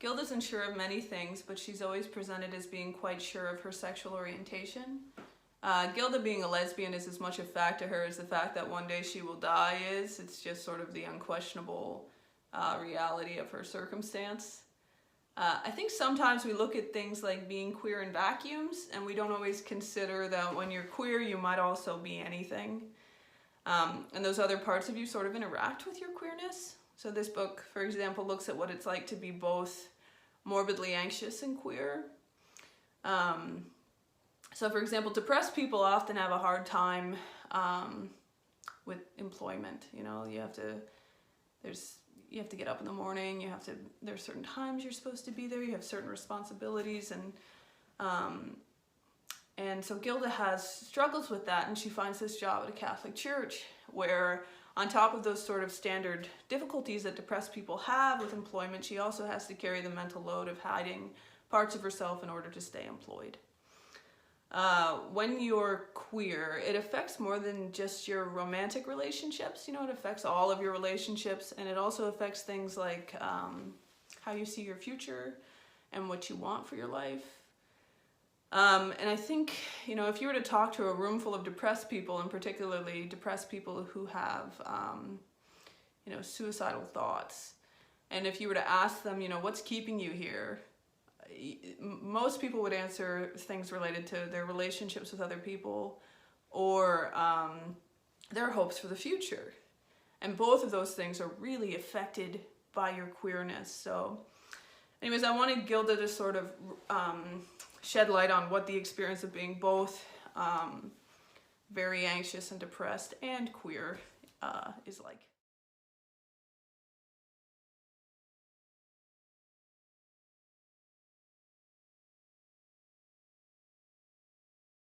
Gilda's unsure of many things, but she's always presented as being quite sure of her sexual orientation. Gilda being a lesbian is as much a fact to her as the fact that one day she will die is. It's just sort of the unquestionable reality of her circumstance. I think sometimes we look at things like being queer in vacuums, and we don't always consider that when you're queer, you might also be anything. And those other parts of you sort of interact with your queerness. So this book, for example, looks at what it's like to be both morbidly anxious and queer. So for example, depressed people often have a hard time with employment. You know, you have to get up in the morning, there's certain times you're supposed to be there, you have certain responsibilities, and so Gilda struggles with that, and she finds this job at a Catholic church where, on top of those sort of standard difficulties that depressed people have with employment, she also has to carry the mental load of hiding parts of herself in order to stay employed. When you're queer, it affects more than just your romantic relationships. You know, it affects all of your relationships, and it also affects things like how you see your future and what you want for your life. And I think, you know, if you were to talk to a room full of depressed people, and particularly depressed people who have, you know, suicidal thoughts, and if you were to ask them, you know, what's keeping you here? Most people would answer things related to their relationships with other people or their hopes for the future. And both of those things are really affected by your queerness. So anyways, I wanted Gilda to sort of shed light on what the experience of being both very anxious and depressed and queer is like.